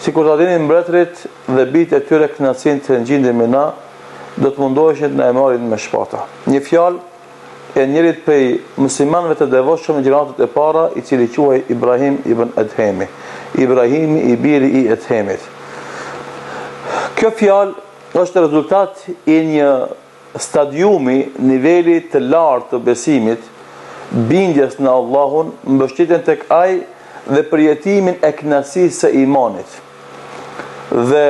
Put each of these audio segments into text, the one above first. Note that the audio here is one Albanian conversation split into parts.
sikur ta dinin mbretërit dhe bijtë e tyre kënaqësinë të ngjindemi na, do të mundoheshin na e marrin me shpata. Një fjalë e njërit prej muslimanëve të devotshëm në gjeneratët e para, i cili quhej Ibrahim ibn Adhemi. Ibrahimi i biri i Adhemit. Kjo fjalë është rezultat i një stadiumi, niveli të lartë të besimit, bindjes në Allahun, mbështetjen tek Ai dhe përjetimin e kënaqësisë së imanit. Dhe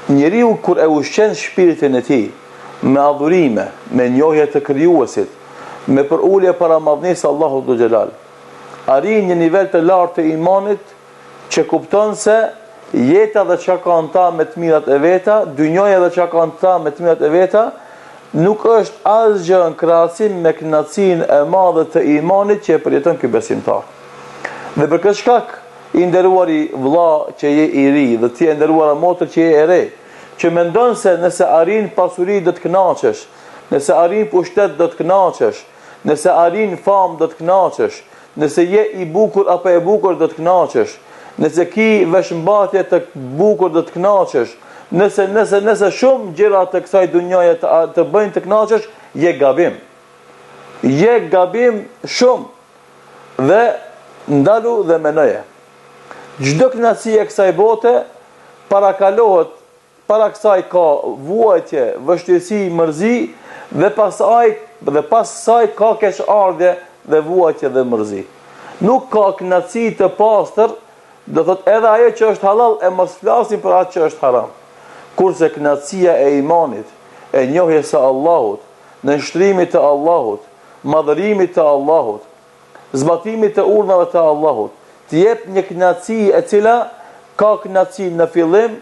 njeriu kur e ushqen shpirtin e tij me adhurime, me njohje të krijuesit, me përulje para madhnisë Allahut dhe xhelal, arrin një nivel të lartë të imanit që kupton se jeta dhe çka kanë ta me të mirat e veta, dynjoja dhe çka kanë ta me të mirat e veta, nuk është asgjë në krahasim me kënaqësinë e madhe të imanit që e përjeton ky besimtar. Dhe për këtë shkak, i nderuari vëlla që je i ri dhe ti e nderuara motër që je e re, që mendon se nëse arrin pasuri do të kënaqesh, nëse arrin pushtet do të kënaqesh, nëse arrin famë do të kënaqesh, nëse je i bukur apo e bukur do të kënaqesh, nëse ki veshmbathje të bukur do të kënaqesh, nëse shumë gjëra të kësaj dunjaje të bëjnë të kënaqesh, je gabim. Je gabim shumë. Dhe ndalu dhe menoje. Çdo kënaqësi e kësaj bote parakalohet, para kësaj ka vuajtje, vështirësi, mërzi dhe pas saj ka keqardhje dhe vuajtje dhe mërzi. Nuk ka kënaqësi të pastër, do thot edhe ajo që është halal e mos flasim për atë që është haram. Kurse kënaqësia e imanit, e njohjes së Allahut, nënshtrimit të Allahut, madhërimit të Allahut, zbatimit të urdhave të Allahut, të jep një kënaqësi e cila ka kënaqësi në fillim,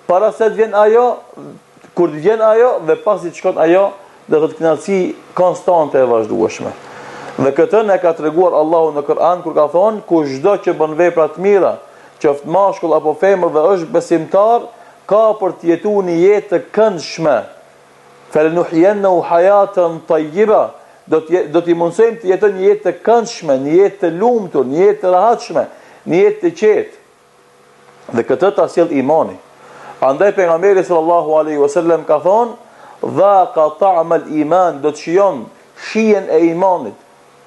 para se të vjen ajo, kur të vjen ajo dhe pasi të shkon ajo, do të kënaqësi konstante e vazhdueshme. Dhe këtë ne ka treguar Allahu në Kur'an kur ka thonë, kushdo që bën vepra të mira, qoftë mashkull apo femër dhe është besimtar, ka për të jetuar një jetë të këndshme. Falenuhyiyannahu hayatan tayyiba, do t'i mundsojmë të jetojë një jetë të këndshme, një jetë të lumtur, një jetë të rahatshme, një jetë të qetë. Dhe këtë ta sjell imani. Andaj pejgamberi sallallahu alaihi wasallam ka thonë, dhaqa ta'ma al-iman, do të shijon shijen e imanit,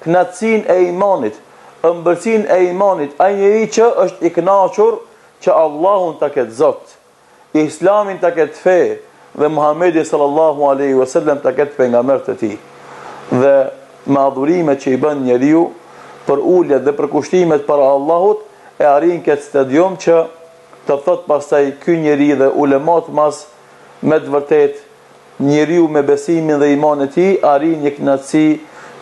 kënaqësinë e imanit, ëmbëlsinë e imanit, ai njeri që është i kënaqur që Allahun ta ketë Zot, Islamin ta ketë fe dhe Muhamedi sallallahu alaihi wasallam ta ketë pejgamber të tij. Dhe me adhurimet që i bën njeriu për uljet dhe për kushtimet para Allahut, e arrin këtë stadium që të thot pastaj ky njeri dhe ulemat mas me të vërtet njeriu me besimin dhe imanin e tij arrin një kënaqësi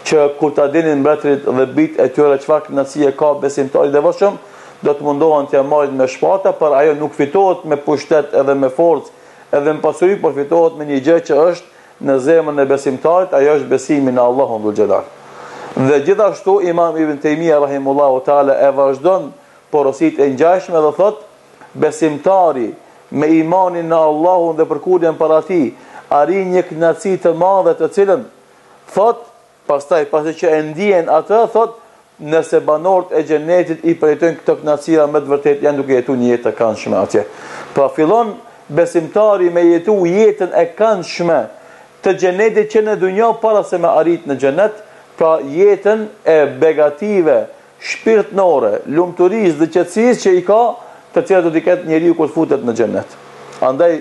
që kur ta dinin mbretërit dhe bijtë e tyre çfarë kënaqësie ka besimtari i devotshëm, do të mundohen t'ia marrin me shpata, por ajo nuk fitohet me pushtet edhe me forcë, edhe me pasuri, por fitohet me një gjë që është në zemrën e besimtarit, ajo është besimi në Allahun dhul xhelal. Dhe gjithashtu Imam Ibn Taymija rahimullahu taala e vazhdon porositë e ngjashme dhe thot, besimtari me imanin në Allahun dhe përkurdhjen para tij arrin një kënaqësi të madhe të cilën thot, pasi që e ndjen atë, thot, nëse banorët e xhenetit i përjetojnë këto kënaqësira me të vërtetë janë duke jetuar një jetë të këndshme atje. Pra fillon besimtari me jetu jetën e këndshme të xhenetit që në dunjë para se me arrit në xhenet, pra jetën e begative, shpirtënore, lumturisë dhe qetësisë që i ka, të cilat do t'i ketë njeriu kur futet në xhenet. Andaj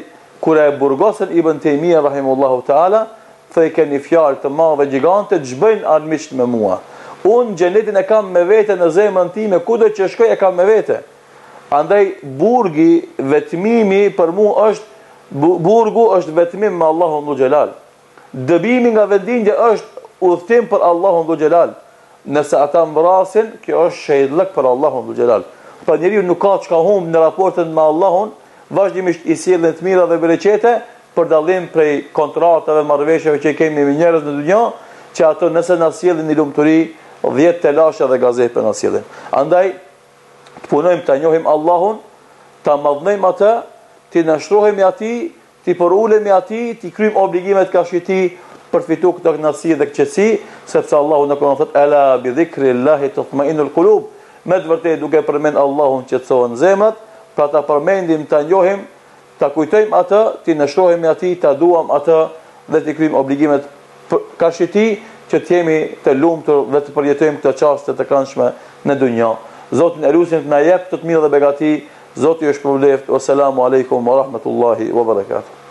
kur e burgosën Ibn Taymija rahimullahu taala, thoi keni fjalë të madhe gjigante, ç'bëjnë armiqt me mua. Unë xhenetin e kam me vete në zemrën time, kudo që shkoj e kam me vete. Andaj burgu, vetmimi për mua është vetmim me Allahun dhul xhelal. Dëbimi nga vendindja është udhtim për Allahun dhul xhelal. Nëse ata mbrasin, kjo është shëjllëk për Allahun dhul xhelal. Pra njeriu nuk ka çka humb në raportin me Allahun, vazhdimisht i sjellën të mira dhe bereqete, për dallim prej kontratave, marrëveshjeve që kemi me njerëz në dunjë, që ato nëse na sjellin në lumturi, 10 telashe dhe gazepe na sjellin. Andaj të punojmë të njohim Allahun, të madhnojmë atë, të nashtrohemi atij, të porulemi atij, të kryjmë obligimet ka shiti për fitu këtë kënaqësi dhe qetësi, sepse Allahu na ka thënë ala bi dhikrillahi tatma'innul qulub, me të vërtetë duke përmend Allahun qetësohen zemrat, pra ta përmendim, ta njohim, ta kujtojmë atë, ti nështrohemi atij, ta duam atë dhe të kryjmë obligimet kaq ti që të jemi të lumtur dhe të përjetojmë këto çaste të këndshme në dunjë. Zoti Elusin të na jep të mira dhe begati. Zoti ju shpërblet. Wassalamu alaikum wa rahmatullahi wa barakatuh.